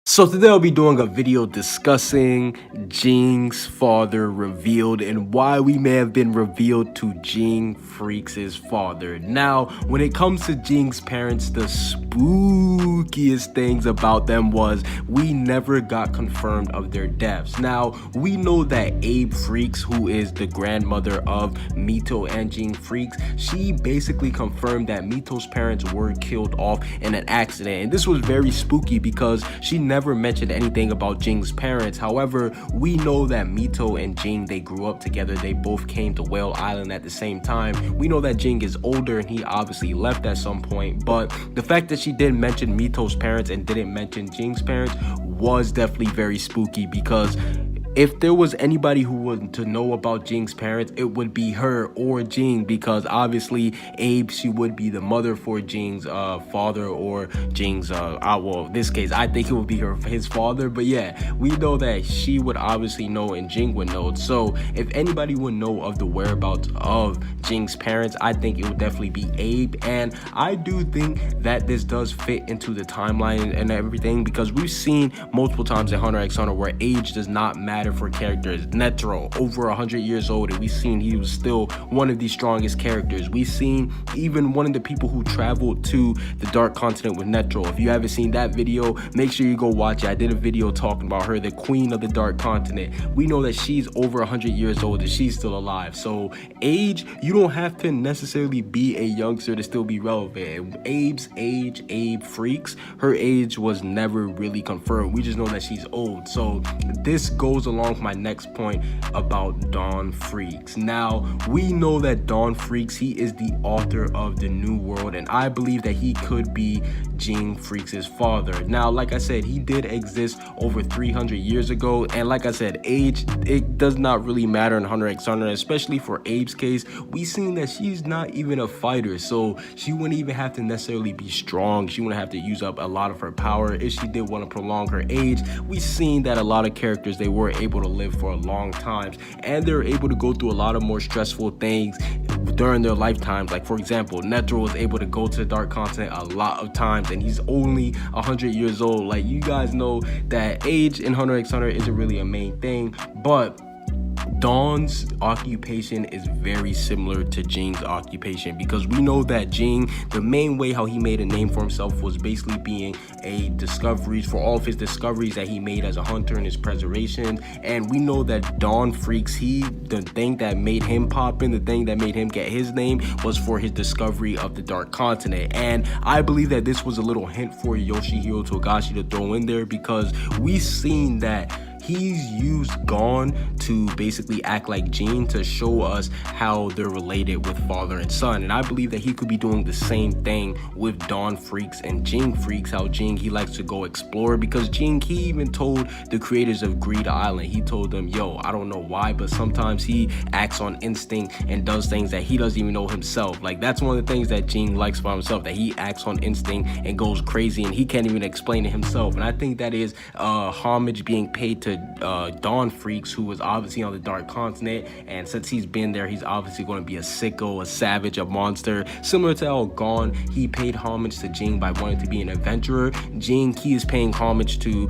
So today I'll be doing a video discussing Jing's father revealed and why we may have been revealed to Jing Freaks' father. Now, when it comes to Jing's parents, the spookiest things about them was we never got confirmed of their deaths. Now, we know that Abe Freaks, who is the grandmother of Mito and Jing Freaks, she basically confirmed that Mito's parents were killed off in an accident. And this was very spooky because she never mentioned anything about Jing's parents. However, we know that Mito and Jing, they grew up together. They both came to Whale Island at the same time. We know that Jing is older and he obviously left at some point, but the fact that she didn't mention Mito's parents and didn't mention Jing's parents was definitely very spooky, because if there was anybody who was to know about Jing's parents, it would be her or Jing, because obviously Abe, she would be the mother for Jing's father, or Jing's well, in this case I think it would be his father. But yeah, we know that she would obviously know and Jing would know. So if anybody would know of the whereabouts of Jing's parents, I think it would definitely be Abe. And I do think that this does fit into the timeline and everything, because we've seen multiple times in Hunter x Hunter where age does not matter for characters. Netero, over 100 years old, and we've seen he was still one of the strongest characters. We've seen even one of the people who traveled to the Dark Continent with Netero. If you haven't seen that video, make sure you go watch it. I did a video talking about her, the queen of the Dark Continent. We know that she's over 100 years old and she's still alive. So age, you don't have to necessarily be a youngster to still be relevant. Abe's age, Abe Freaks, her age was never really confirmed. We just know that she's old. So this goes along with my next point about Dawn Freaks. Now, we know that Dawn Freaks, he is the author of the New World, and I believe that he could be Jing Freaks' father. Now, like I said, he did exist over 300 years ago, and like I said, age, it does not really matter in Hunter x Hunter, especially for Abe's case. We've seen that she's not even a fighter, so she wouldn't even have to necessarily be strong. She wouldn't have to use up a lot of her power if she did want to prolong her age. We've seen that a lot of characters, they were able to live for a long time, and they're able to go through a lot of more stressful things during their lifetimes. Like, for example, Netero was able to go to the Dark Continent a lot of times, and he's only 100 years old. Like, you guys know that age in Hunter x Hunter isn't really a main thing, but Dawn's occupation is very similar to Jing's occupation, because we know that Jing, the main way how he made a name for himself was basically being a discoveries for all of his discoveries that he made as a hunter and his preservation. And we know that Dawn Freaks, the thing that made him pop in, the thing that made him get his name was for his discovery of the Dark Continent. And I believe that this was a little hint for Yoshihiro Togashi to throw in there, because we've seen that he's used Gon to basically act like Jing to show us how they're related with father and son. And I believe that he could be doing the same thing with Dawn Freaks and Jing Freaks, how Jing, he likes to go explore, because Jing, he even told the creators of Greed Island, he told them, yo, I don't know why, but sometimes he acts on instinct and does things that he doesn't even know himself. Like, that's one of the things that Jing likes about himself, that he acts on instinct and goes crazy and he can't even explain it himself. And I think that is homage being paid to Dawn Freaks, who was obviously on the Dark Continent, and since he's been there, he's obviously going to be a sicko, a savage, a monster, similar to how Gon, he paid homage to Jing by wanting to be an adventurer. Jing, he is paying homage to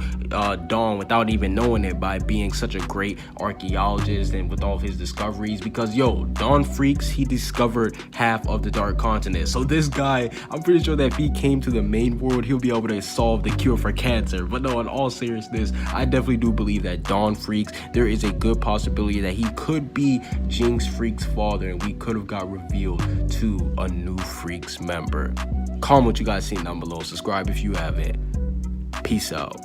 Dawn without even knowing it, by being such a great archaeologist and with all of his discoveries, because yo, Dawn Freaks, he discovered half of the Dark Continent. So this guy, I'm pretty sure that if he came to the main world, he'll be able to solve the cure for cancer. But no, in all seriousness, I definitely do believe that Dawn Freaks, there is a good possibility that he could be Jing's Freaks' father, and we could have got revealed to a new Freaks member. Comment what you guys see down below. Subscribe if you haven't. Peace out.